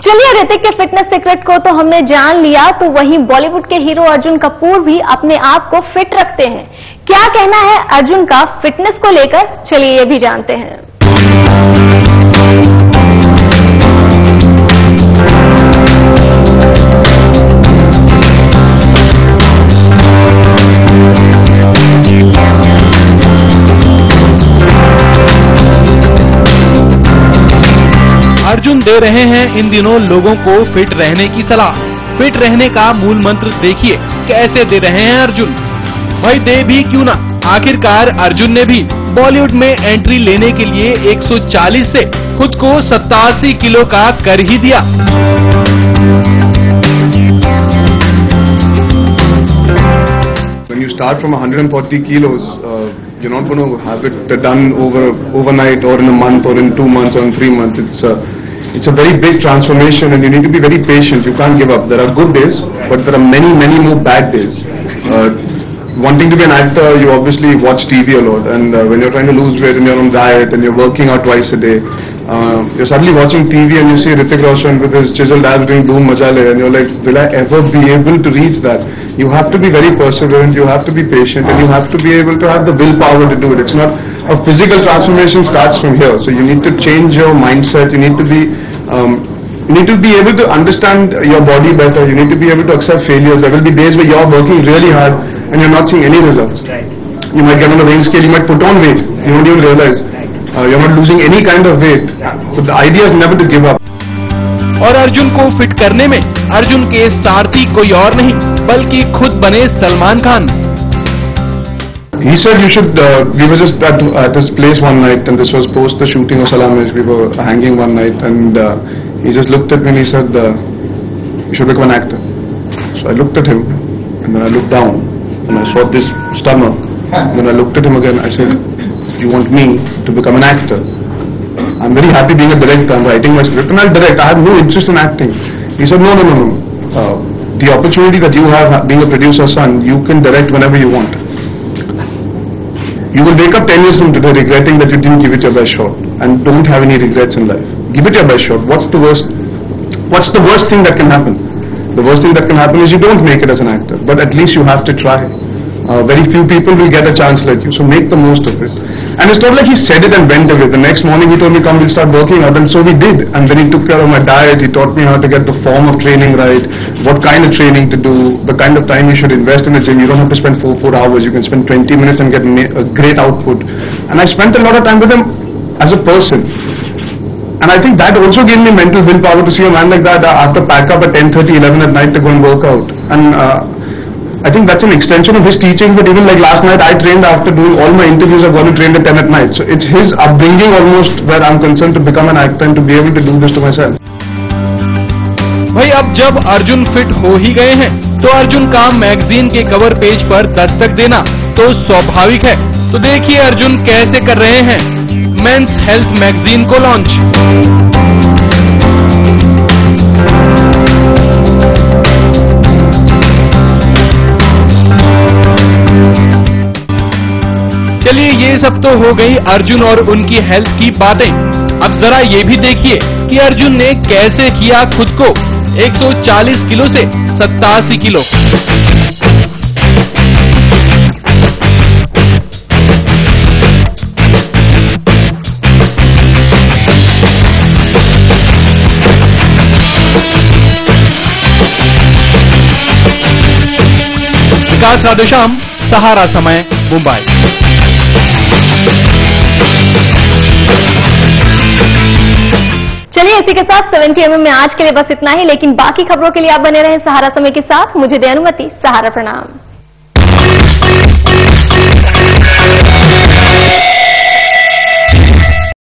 चलिए, ऋतिक के fitness secret को तो हमने जान लिया, तो वहीं बॉलीवुड के हीरो अर्जुन कपूर भी अपने आप को फिट रखते हैं। क्या कहना है अर्जुन का फिटनेस को लेकर, चलिए ये भी जानते हैं। अर्जुन दे रहे हैं इन दिनों लोगों को फिट रहने की सलाह। फिट रहने का मूल मंत्र देखिए कैसे दे रहे हैं अर्जुन। भाई दे भी क्यों ना, आखिरकार अर्जुन ने भी बॉलीवुड में एंट्री लेने के लिए 140 से खुद को 87 किलो का कर ही दिया। When you start from 140 kilos, you're not going to have it done overnight or in a month or in 2 months or in 3 months. It's a very big transformation and you need to be very patient. You can't give up. There are good days, but there are many more bad days. Wanting to be an actor, you obviously watch TV a lot, and when you're trying to lose weight and you're on diet and you're working out twice a day, you're suddenly watching TV and you see Hrithik Roshan with his chiseled abs doing Dhoom Macha Le, and you're like, will I ever be able to reach that? You have to be very perseverant, you have to be patient, and you have to be able to have the willpower to do it. It's not a physical transformation starts from here, so you need to change your mindset. You need to be able to understand your body better. You need to be able to accept failures. There will be days where you're working really hard and you're not seeing any results. You might get on a weighing scale, you might put on weight, you don't even realize. You're not losing any kind of weight. So the idea is never to give up. और अर्जुन को fit करने में अर्जुन के सारथी कोई और नहीं बल्कि खुद बने Salman Khan. He said you should, we were just at his place one night and this was post the shooting of Salamis. We were hanging one night and he just looked at me and he said, you should become an actor. So I looked at him and then I looked down and I saw this stomach. And then I looked at him again. I said, you want me to become an actor? I'm very happy being a director. I'm writing my script and I'll direct. I have no interest in acting. He said, no. The opportunity that you have being a producer's son, you can direct whenever you want. You will wake up 10 years from today regretting that you didn't give it your best shot, and don't have any regrets in life. Give it your best shot. What's the worst thing that can happen? The worst thing that can happen is you don't make it as an actor, but at least you have to try. Very few people will get a chance like you, so make the most of it. And it's not like he said it and went away. The next morning he told me, come, we'll start working out, and so we did. And then he took care of my diet, he taught me how to get the form of training right, what kind of training to do, the kind of time you should invest in the gym. You don't have to spend 4 hours, you can spend 20 minutes and get a great output. And I spent a lot of time with him as a person. And I think that also gave me mental willpower to see a man like that after pack up at 10:30, 11 at night to go and work out. And I think that's an extension of his teachings, that even like last night I trained after doing all my interviews. I've gone to train at 10 at night. So it's his upbringing almost where I'm concerned to become an actor and to be able to do this to myself. भाई अब जब Arjun fit हो ही गए हैं तो अर्जुन का magazine के cover page पर दस्तक देना तो स्वाभाविक है। तो देखिए अर्जुन कैसे कर रहे हैं मेंस हेल्थ मैगजीन को लॉन्च। चलिए ये सब तो हो गई अर्जुन और उनकी हेल्थ की बातें। अब जरा ये भी देखिए कि अर्जुन ने कैसे किया खुद को 140 किलो से 87 किलो। विकास राधेश्याम, सहारा समय, मुंबई। चलिए इसी के साथ 70mm में आज के लिए बस इतना ही, लेकिन बाकी खबरों के लिए आप बने रहें सहारा समय के साथ। मुझे दे अनुमति, सहारा प्रणाम।